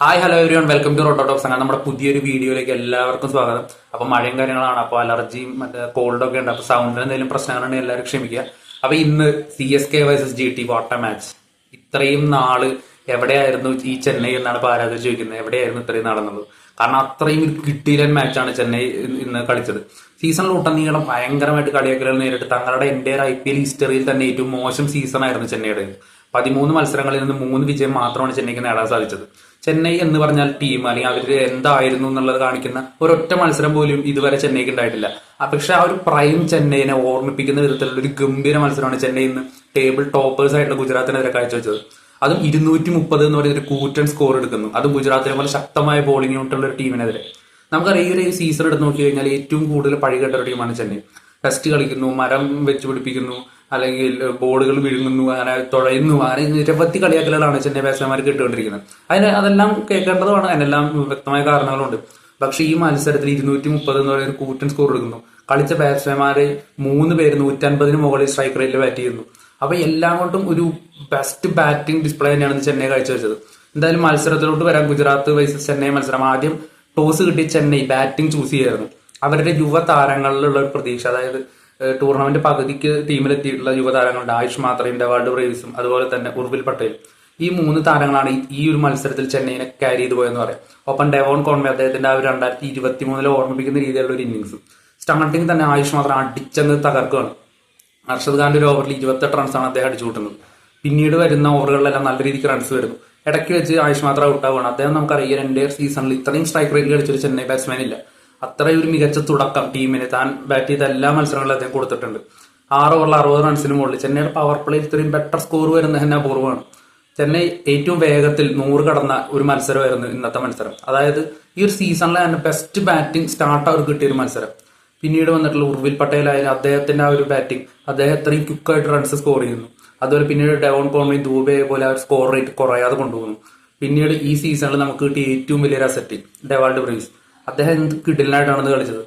Hi hello everyone welcome to റോട്ടോടോക്സ്. അങ്ങനെ നമ്മുടെ പുതിയൊരു വീഡിയോയിലേക്ക് എല്ലാവർക്കും സ്വാഗതം. അപ്പൊ മഴയും കാര്യങ്ങളാണ്, അപ്പോൾ അലർജിയും മറ്റേ കോൾഡൊക്കെ ഉണ്ട്. അപ്പൊ സൗണ്ടിന് എന്തെങ്കിലും പ്രശ്നങ്ങളുണ്ടെങ്കിൽ എല്ലാവരും ക്ഷമിക്കുക. അപ്പൊ ഇന്ന് CSK വേഴ്സസ് GT വാട്ട മാച്ച്. ഇത്രയും നാള് എവിടെയായിരുന്നു ഈ ചെന്നൈ എന്നാണ് ഇപ്പൊ ആരാധകർ ചോദിക്കുന്നത്. എവിടെയായിരുന്നു ഇത്രയും നാളെന്നുള്ളത്. കാരണം അത്രയും ഒരു കിട്ടിയിലൻ മാച്ചാണ് ചെന്നൈ ഇന്ന് കളിച്ചത്. സീസണിലൊട്ടനീളം ഭയങ്കരമായിട്ട് കളിയാക്കലുകൾ നേരിട്ട് തങ്ങളുടെ എൻ്റെയർ IPL ഹിസ്റ്ററിയിൽ തന്നെ ഏറ്റവും മോശം സീസൺ ആയിരുന്നു ചെന്നൈയുടെ. 13 മത്സരങ്ങളിൽ നിന്ന് 3 വിജയം മാത്രമാണ് ചെന്നൈക്ക് നേടാൻ സാധിച്ചത്. ചെന്നൈ എന്ന് പറഞ്ഞാൽ ടീം അല്ലെങ്കിൽ അവർ എന്തായിരുന്നു എന്നുള്ളത് കാണിക്കുന്ന ഒരൊറ്റ മത്സരം പോലും ഇതുവരെ ചെന്നൈക്ക് ഉണ്ടായിട്ടില്ല. പക്ഷെ ആ ഒരു പ്രൈം ചെന്നൈനെ ഓർമ്മിപ്പിക്കുന്ന വിധത്തിലുള്ള ഒരു ഗംഭീര മത്സരമാണ് ചെന്നൈ ഇന്ന് ടേബിൾ ടോപ്പേഴ്സ് ആയിട്ടുള്ള ഗുജറാത്തിനെതിരെ കാഴ്ചവെച്ചത്. അതും 230 എന്ന് പറയുന്ന ഒരു കൂറ്റൻ സ്കോർ എടുക്കുന്നു. അതും ഗുജറാത്തിനെ പോലെ ശക്തമായ ബോളിംഗ് യൂണിറ്റുള്ള ഒരു ടീമിനെതിരെ. നമുക്കറിയാം ഈ ഒരു സീസൺ എടുത്ത് നോക്കി കഴിഞ്ഞാൽ ഏറ്റവും കൂടുതൽ പഴികെട്ട ഒരു ടീമാണ് ചെന്നൈ. ടെസ്റ്റ് കളിക്കുന്നു, മരം വെച്ച് പിടിപ്പിക്കുന്നു, അല്ലെങ്കിൽ ബോളുകൾ വിഴുങ്ങുന്നു, അങ്ങനെ തുഴയുന്നു, അങ്ങനെ നിരവധി കളിയാക്കലുകളാണ് ചെന്നൈ ബാറ്റ്സ്മാൻമാർക്ക് കിട്ടുകൊണ്ടിരിക്കുന്നത്. അതിനെല്ലാം കേൾക്കേണ്ടതുമാണ്, അതിനെല്ലാം വ്യക്തമായ കാരണങ്ങളുണ്ട്. പക്ഷെ ഈ മത്സരത്തിൽ 230 എന്ന് പറയുന്ന കൂറ്റൻ സ്കോർ എടുക്കുന്നു. കളിച്ച ബാറ്റ്സ്മാൻമാരെ 3 പേര് 150 മുകളിൽ സ്ട്രൈക്ക് റേറ്റിൽ ബാറ്റ് ചെയ്യുന്നു. അപ്പൊ എല്ലാം കൊണ്ടും ഒരു ബെസ്റ്റ് ബാറ്റിംഗ് ഡിസ്പ്ലേ തന്നെയാണ് ചെന്നൈ കാഴ്ചവെച്ചത്. എന്തായാലും മത്സരത്തിലോട്ട് വരാം. ഗുജറാത്ത് വൈസസ് ചെന്നൈ മത്സരം. ആദ്യം ടോസ് കിട്ടി ചെന്നൈ ബാറ്റിംഗ് ചൂസ് ചെയ്യായിരുന്നു. അവരുടെ യുവ താരങ്ങളിലുള്ള ഒരു പ്രതീക്ഷ, അതായത് ടൂർണമെന്റ് പകുതിക്ക് ടീമിലെത്തിയിട്ടുള്ള യുവതാരങ്ങളുണ്ട്. ആയുഷ് മാത്രയും, ഡെവാൾഡ് ബ്രേവിസും, അതുപോലെ തന്നെ ഉർവിൽ പട്ടേൽ. ഈ 3 താരങ്ങളാണ് ഈ ഒരു മത്സരത്തിൽ ചെന്നൈനെ ക്യാരി ചെയ്തു പോയെന്ന് പറയാം. ഒപ്പം ഡെവോൺ കോൺവേ അദ്ദേഹത്തിന്റെ ആ ഒരു 2023 ഓർമ്മിപ്പിക്കുന്ന രീതിയിലുള്ള ഒരു ഇന്നിങ്സ്. സ്റ്റാർട്ടിങ് തന്നെ ആയുഷ് മാത്രം അടിച്ചെന്ന് തകർക്കുകയാണ്. അർഷദ് ഖാന്റെ ഒരു ഓവറിൽ 28 റൺസാണ് അദ്ദേഹം അടിച്ചു കൂട്ടുന്നത്. പിന്നീട് വരുന്ന ഓവറുകളിലെല്ലാം നല്ല രീതിക്ക് റൺസ് വരുന്നു. ഇടയ്ക്ക് വെച്ച് ആയുഷ് മാത്രം ഔട്ടാവുകയാണ്. അദ്ദേഹം നമുക്കറിയാം എൻ്റെയർ സീസണിൽ ഇത്രയും സ്ട്രൈക്ക് റേറ്റിൽ കളിച്ചൊരു ചെന്നൈ ബാറ്റ്സ്മാൻ ഇല്ല. അത്രയും ഒരു മികച്ച തുടക്കം ടീമിന് താൻ ബാറ്റ് ചെയ്ത എല്ലാ മത്സരങ്ങളിലും അദ്ദേഹം കൊടുത്തിട്ടുണ്ട്. 6 ഓവറിൽ 60 റൺസിന് മുകളിൽ ചെന്നൈയുടെ പവർ പ്ലേയിൽ ഇത്രയും ബെറ്റർ സ്കോർ വരുന്നത് തന്നെ അപൂർവമാണ്. ചെന്നൈ ഏറ്റവും വേഗത്തിൽ 100 കടന്ന ഒരു മത്സരമായിരുന്നു ഇന്നത്തെ മത്സരം. അതായത് ഈ ഒരു സീസണിലെ തന്നെ ബെസ്റ്റ് ബാറ്റിംഗ് സ്റ്റാർട്ട് അവർക്ക് കിട്ടിയ ഒരു മത്സരം. പിന്നീട് വന്നിട്ടുള്ള ഉർവിൽ പട്ടേൽ ആയാലും അദ്ദേഹത്തിന്റെ ആ ഒരു ബാറ്റിംഗ്, അദ്ദേഹം എത്രയും ക്വിക്കായിട്ട് റൺസ് സ്കോർ ചെയ്യുന്നു. അതുപോലെ പിന്നീട് ഡെവോൺ കോൺവേ, ദൂബെ പോലെ ആ ഒരു സ്കോർ റേറ്റ് കുറയാതെ കൊണ്ടുപോകുന്നു. പിന്നീട് ഈ സീസണിൽ നമുക്ക് കിട്ടിയ ഏറ്റവും വലിയൊരു അസറ്റ് ഡെവാൾഡ് ബ്രേവിസ്. അദ്ദേഹം എന്ത് കിടിലനായിട്ടാണ് കളിച്ചത്.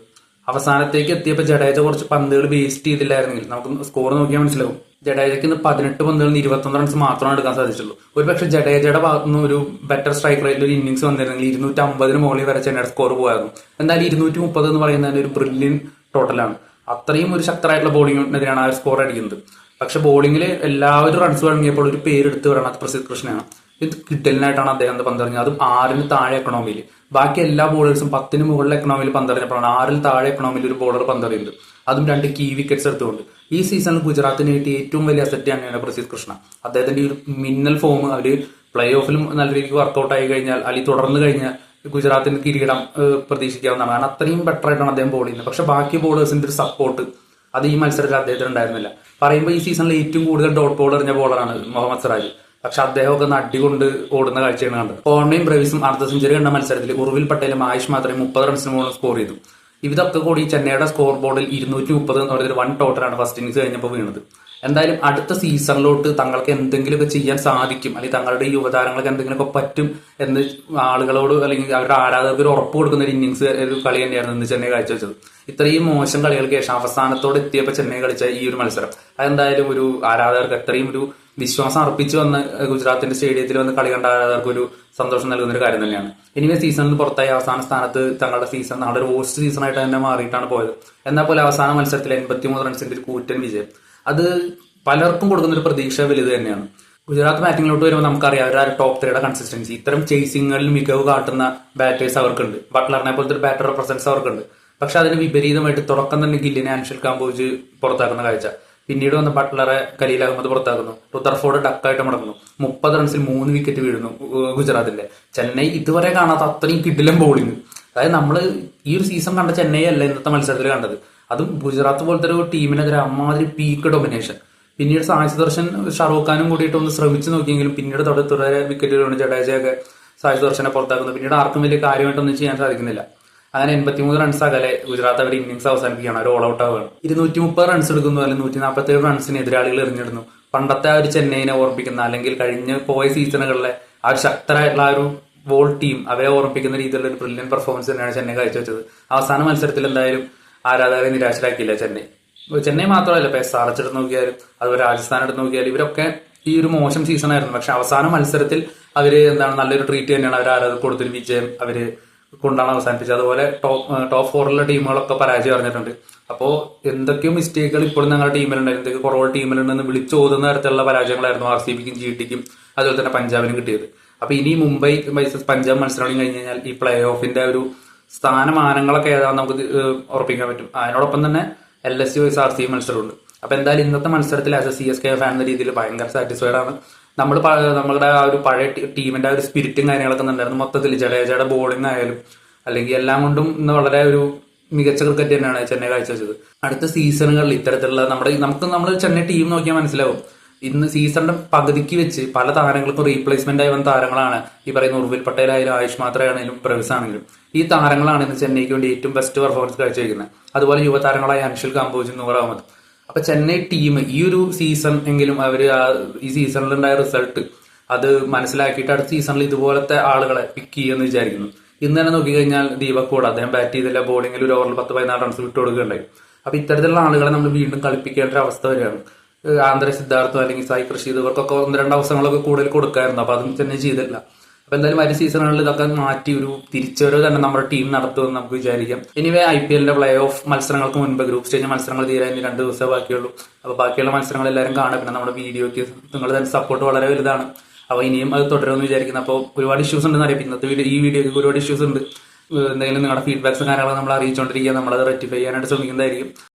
അവസാനത്തേക്ക് എത്തിയപ്പോൾ ജഡേജ കുറച്ച് പന്തുകൾ വേസ്റ്റ് ചെയ്തില്ലായിരുന്നെങ്കിൽ നമുക്ക് സ്കോർ നോക്കിയാൽ മനസ്സിലാവും. ജഡേജയ്ക്ക് ഇന്ന് 18 പന്തുകളിൽ 21 റൺസ് മാത്രമാണ് എടുക്കാൻ സാധിച്ചുള്ളൂ. ഒരു പക്ഷേ ജഡേജയുടെ ഭാഗത്തുനിന്ന് ഒരു ബെറ്റർ സ്ട്രൈക്ക് റേറ്റിൽ ഒരു ഇന്നിംഗ്സ് വന്നിരുന്നെങ്കിൽ 250 മുകളിൽ വരെ ചെന്നൈയുടെ സ്കോർ പോയായിരുന്നു. എന്തായാലും 230 എന്ന് പറയുന്നത് ഒരു ബ്രില്യൻ ടോട്ടലാണ്. അത്രയും ഒരു ശക്തരായിട്ടുള്ള ബോളിങ്ങിനെതിരെയാണ് ആ സ്കോർ അടിക്കുന്നത്. പക്ഷെ ബോളിങ്ങിൽ എല്ലാവരും റൺസ് വഴങ്ങിയപ്പോൾ ഒരു പേരെടുത്ത് പറയണം, അത് പ്രസിദ്ധ് കൃഷ്ണയാണ്. ഇത് കിട്ടലിനായിട്ടാണ് അദ്ദേഹം പന്തെറിഞ്ഞത്. അതും 6 താഴെ എക്കണോമിയിൽ. ബാക്കി എല്ലാ ബോളേഴ്സും 10 മുകളിൽ എക്കണോമിയിൽ പന്തെറിഞ്ഞപ്പോഴാണ് 6 താഴെ എക്കണോമിയിൽ ഒരു ബോളർ പന്തെറിയുന്നത്. അതും 2 കീ വിക്കറ്റ്സ് എടുത്തുകൊണ്ട്. ഈ സീസണിൽ ഗുജറാത്തിന് കിട്ടിയ ഏറ്റവും വലിയ അസറ്റ് തന്നെയാണ് പ്രസിദ്ധ് കൃഷ്ണ. അദ്ദേഹത്തിന്റെ ഈ ഒരു മിന്നൽ ഫോം അവര് പ്ലേ ഓഫിലും നല്ല രീതിക്ക് വർക്കൗട്ട് ആയി കഴിഞ്ഞാൽ, അല്ലെങ്കിൽ തുടർന്ന് കഴിഞ്ഞാൽ ഗുജറാത്തിന് കിരീടം പ്രതീക്ഷിക്കാവുന്നതാണ്. കാരണം അത്രയും ബെറ്റർ ആയിട്ടാണ് അദ്ദേഹം ബോൾ ചെയ്യുന്നത്. പക്ഷെ ബാക്കി ബോളേഴ്സിന്റെ ഒരു സപ്പോർട്ട് അത് ഈ മത്സരത്തിൽ അദ്ദേഹത്തിന് ഉണ്ടായിരുന്നില്ല. പറയുമ്പോൾ ഈ സീസണിൽ ഏറ്റവും കൂടുതൽ ഡോട്ട് ബോൾ എറിഞ്ഞ ബോളറാണ് മുഹമ്മദ് സിറാജ്. പക്ഷെ അദ്ദേഹമൊക്കെ നടികൊണ്ട് ഓടുന്ന കാഴ്ചയാണ് കണ്ടത്. കോൺവേയും ബ്രേവിസും അർദ്ധ സെഞ്ചുറി കണ്ട മത്സരത്തിൽ ഉർവിൽ പട്ടേലും ആയുഷ് മാത്രമേ 30 റൺസിന് മുകളിൽ സ്കോർ ചെയ്തു. ഇതൊക്കെ കൂടി ചെന്നൈയുടെ സ്കോർ ബോർഡിൽ 230 എന്ന് പറയുന്നത് 1 ടോട്ടലാണ് ഫസ്റ്റ് ഇന്നിംഗ്സ് കഴിഞ്ഞപ്പോൾ വീണത്. എന്തായാലും അടുത്ത സീസണിലോട്ട് തങ്ങൾക്ക് എന്തെങ്കിലുമൊക്കെ ചെയ്യാൻ സാധിക്കും, അല്ലെങ്കിൽ തങ്ങളുടെ യുവതാരങ്ങൾക്ക് എന്തെങ്കിലുമൊക്കെ പറ്റും എന്ന് ആളുകളോട് അല്ലെങ്കിൽ അവരുടെ ആരാധകർക്ക് ഒരു ഉറപ്പ് കൊടുക്കുന്ന ഒരു ഇന്നിംഗ്സ്, ഒരു കളി തന്നെയായിരുന്നു ഇന്ന് ചെന്നൈ കാഴ്ചവെച്ചത്. ഇത്രയും മോശം കളികൾക്ക് ശേഷം അവസാനത്തോടെ എത്തിയപ്പോൾ ചെന്നൈ കളിച്ച ഈ ഒരു മത്സരം അതെന്തായാലും ഒരു ആരാധകർക്ക് എത്രയും ഒരു വിശ്വാസം അർപ്പിച്ചു വന്ന് ഗുജറാത്തിന്റെ സ്റ്റേഡിയത്തിൽ വന്ന് കളി കണ്ട ആരാധകർക്ക് ഒരു സന്തോഷം നൽകുന്ന ഒരു കാര്യം തന്നെയാണ്. ഇനിവേ സീസണിൽ പുറത്തായി അവസാന സ്ഥാനത്ത് തങ്ങളുടെ സീസൺ നാളെ ഒരു വേഴ്സ്റ്റ് സീസൺ ആയിട്ട് തന്നെ മാറിയിട്ടാണ് പോയത്. എന്നാൽ പോലെ അവസാന മത്സരത്തിൽ 83 റൺസിന്റെ ഒരു കൂറ്റൻ വിജയം, അത് പലർക്കും കൊടുക്കുന്ന ഒരു പ്രതീക്ഷ വലുത് തന്നെയാണ്. ഗുജറാത്ത് ബാറ്റിങ്ങിലോട്ട് വരുമ്പോൾ നമുക്കറിയാം അവരുടെ ടോപ്പ് 3യുടെ കൺസിസ്റ്റൻസി. ഇത്തരം ചേസിങ്ങുകളിൽ മികവ് കാട്ടുന്ന ബാറ്റേഴ്സ് അവർക്കുണ്ട്. ബട്ട്ലറിനെ പോലത്തെ ഒരു ബാറ്ററുടെ പ്രസൻസ് അവർക്കുണ്ട്. പക്ഷെ അതിന് വിപരീതമായിട്ട് തുടക്കം തന്നെ ഗില്ലിനെ അൻഷൽ കാംബോജ് പുറത്താക്കുന്ന കാഴ്ച. പിന്നീട് വന്ന ബട്ട്ലറെ ഖലീൽ അഹമ്മദ് പുറത്താക്കുന്നു. റുദർഫോർഡ് ഡക്കായിട്ട് മുടങ്ങുന്നു. 30 റൺസിൽ 3 വിക്കറ്റ് വീഴുന്നു ഗുജറാത്തിന്റെ. ചെന്നൈ ഇതുവരെ കാണാത്ത അത്രയും കിടിലൻ ബോളിംഗ്. അതായത് നമ്മൾ ഈ ഒരു സീസൺ കണ്ട ചെന്നൈ അല്ല ഇന്നത്തെ മത്സരത്തിൽ കണ്ടത്. അതും ഗുജറാത്ത് പോലത്തെ ഒരു ടീമിനെതിരെ അമ്മാതിരി പീക്ക് ഡൊമിനേഷൻ. പിന്നീട് സായ് സുദർശൻ ഷാറൂഖ് ഖാനും കൂടിയിട്ട് ഒന്ന് ശ്രമിച്ചു നോക്കിയെങ്കിലും പിന്നീട് തുടരെ വിക്കറ്റുകളുണ്ട്. ജഡേജയൊക്കെ സായ് സുദർശനെ പുറത്താക്കുന്നു. പിന്നീട് ആർക്കും വലിയ കാര്യമായിട്ടൊന്നും ചെയ്യാൻ സാധിക്കുന്നില്ല. അങ്ങനെ 83 റൺസ് അകലെ ഗുജറാത്ത് അവർ ഇന്നിംഗ്സ് അവസാനിപ്പിക്കുകയാണ്. ഒരു ഓൾ ഔട്ട് ആവുകയാണ്. 230 റൺസ് എടുക്കുന്നു, അല്ലെങ്കിൽ 147 റൺസിന് എതിരാളികൾ എറിഞ്ഞിടുന്നു. പണ്ടത്തെ ആ ഒരു ചെന്നൈനെ ഓർമ്മിക്കുന്ന, അല്ലെങ്കിൽ കഴിഞ്ഞ് പോയ സീസണുകളിലെ ആ ഒരു ശക്തരായിട്ടുള്ള ആ ഒരു ബോൾ ടീം അവരെ ഓർമ്മിപ്പിക്കുന്ന രീതിയിലുള്ള ഒരു ബ്രില്യൻ പെർഫോമൻസ് തന്നെയാണ് ചെന്നൈ കാഴ്ചവെച്ചത്. അവസാന മത്സരത്തിൽ എന്തായാലും ആരാധകരെ നിരാശരാക്കിയില്ല ചെന്നൈ. ചെന്നൈ മാത്രമല്ല, ഇപ്പൊ SR എടുത്ത് നോക്കിയാലും അതുപോലെ രാജസ്ഥാൻ എടുത്ത് നോക്കിയാലും ഇവരൊക്കെ ഈ ഒരു മോശം സീസൺ ആയിരുന്നു. പക്ഷെ അവസാന മത്സരത്തിൽ അവര് എന്താണ് നല്ലൊരു ട്രീറ്റ് തന്നെയാണ് അവർ ആരാധകർക്ക് കൊടുത്തൊരു വിജയം അവര് കൊണ്ടാണ് അവസാനിപ്പിച്ചത്. അതുപോലെ ടോപ്പ് ഫോറിലുള്ള ടീമുകളൊക്കെ പരാജയം അറിഞ്ഞിട്ടുണ്ട്. അപ്പോൾ എന്തൊക്കെയോ മിസ്റ്റേക്കുകൾ ഇപ്പോഴും ഞങ്ങളുടെ ടീമിലുണ്ടായിരുന്നു, എന്തൊക്കെ കുറവ് ടീമിലുണ്ടെന്ന് വിളിച്ചോതുന്ന തരത്തിലുള്ള പരാജയങ്ങളായിരുന്നു RCBക്കും GTക്കും അതുപോലെ തന്നെ പഞ്ചാബിനും കിട്ടിയത്. അപ്പൊ ഇനി മുംബൈ വൈസസ് പഞ്ചാബ് മത്സരം കഴിഞ്ഞ് കഴിഞ്ഞാൽ ഈ പ്ലേ ഓഫിന്റെ ഒരു സ്ഥാനമാനങ്ങളൊക്കെ ഏതാണെന്ന് നമുക്ക് ഉറപ്പിക്കാൻ പറ്റും. അതിനോടൊപ്പം തന്നെ LSU വൈസ് RCB മത്സരമുണ്ട്. അപ്പൊ എന്തായാലും ഇന്നത്തെ മത്സരത്തിൽ ആസ് എ CSK ഫാൻ എന്ന രീതിയിൽ ഭയങ്കര സാറ്റിസ്ഫൈഡ് ആണ്. നമ്മളുടെ ആ ഒരു പഴയ ടീമിന്റെ ആ ഒരു സ്പിരിറ്റും കാര്യങ്ങളൊക്കെ ഉണ്ടായിരുന്നു. മൊത്തത്തിൽ ജഡേജയുടെ ബോളിംഗ് ആയാലും അല്ലെങ്കിൽ എല്ലാം കൊണ്ടും ഇന്ന് വളരെ ഒരു മികച്ച ക്രിക്കറ്റ് തന്നെയാണ് ചെന്നൈ കാഴ്ചവെച്ചത്. അടുത്ത സീസണുകളിൽ ഇത്തരത്തിലുള്ള നമ്മൾ ചെന്നൈ ടീം നോക്കിയാൽ മനസ്സിലാവും. ഇന്ന് സീസണിന്റെ പകുതിക്ക് വെച്ച് പല താരങ്ങൾക്കും റീപ്ലേസ്മെന്റ് ആയി വന്ന താരങ്ങളാണ് ഈ പറയുന്ന ഉർവിൽ പട്ടേൽ ആയാലും ആയുഷ് മാത്ര ആണെങ്കിലും പ്രവിസ് ആണെങ്കിലും. ഈ താരങ്ങളാണ് ഇന്ന് ചെന്നൈക്ക് വേണ്ടി ഏറ്റവും ബെസ്റ്റ് പെർഫോമൻസ് കാഴ്ചവെക്കുന്നത്. അതുപോലെ യുവതാരങ്ങളായ അൻഷിൽ കാംബോജ്, നൂർ അഹമ്മദ്. അപ്പൊ ചെന്നൈ ടീം ഈ ഒരു സീസൺ എങ്കിലും അവര് ഈ സീസണിലുണ്ടായ റിസൾട്ട് അത് മനസ്സിലാക്കിയിട്ട് അടുത്ത സീസണിൽ ഇതുപോലത്തെ ആളുകളെ പിക്ക് ചെയ്യുമെന്ന് വിചാരിക്കുന്നു. ഇന്ന് തന്നെ നോക്കിക്കഴിഞ്ഞാൽ ദീപക് കൂടെ അദ്ദേഹം ബാറ്റ് ചെയ്തില്ല, ബോളിംഗിൽ ഒരു ഓവറിൽ 10-14 റൺസ് വിട്ടു കൊടുക്കുകയുണ്ടായി. അപ്പൊ ഇത്തരത്തിലുള്ള ആളുകളെ നമ്മൾ വീണ്ടും കളിപ്പിക്കേണ്ട ഒരു അവസ്ഥ വരികയാണ്. ആന്ധ്ര സിദ്ധാർത്ഥോ അല്ലെങ്കിൽ സായി കൃഷി ഇവർക്കൊക്കെ 1-2 അവസരങ്ങളൊക്കെ കൂടുതൽ കൊടുക്കായിരുന്നു. അപ്പൊ അതും തന്നെ ചെയ്തില്ല. അപ്പൊ എന്തായാലും വരും സീസണുകളിൽ ഇതൊക്കെ മാറ്റി ഒരു തിരിച്ചുവരവ് തന്നെ നമ്മുടെ ടീം നടത്തുമെന്ന് നമുക്ക് വിചാരിക്കാം. എനിവേ IPLന്റെ പ്ലേ ഓഫ് മത്സരങ്ങൾക്ക് മുൻപ് ഗ്രൂപ്പ് സ്റ്റേജ് മത്സരങ്ങൾ തീരാൻ 2 ദിവസമേ ബാക്കിയുള്ളൂ. അപ്പൊ ബാക്കിയുള്ള മത്സരങ്ങൾ എല്ലാവരും കാണുക. പിന്നെ നമ്മുടെ വീഡിയോക്ക് നിങ്ങൾ തന്നെ സപ്പോർട്ട് വളരെ വലുതാണ്. അപ്പൊ ഇനിയും അത് തുടരുമെന്ന് വിചാരിക്കുന്നു. അപ്പോൾ ഒരുപാട് ഇഷ്യൂസ് ഉണ്ടെന്ന് അറിയാം. ഇന്നത്തെ ഈ വീഡിയോക്ക് ഒരുപാട് ഇഷ്യൂസ് ഉണ്ട്. എന്തെങ്കിലും നിങ്ങളുടെ ഫീഡ്ബാക്സും കാര്യങ്ങളൊക്കെ നമ്മൾ അറിയിച്ചുകൊണ്ടിരിക്കുക. നമ്മളത് റെക്ടിഫൈ ചെയ്യാനായിട്ട് ശ്രമിക്കുന്നതായിരിക്കും.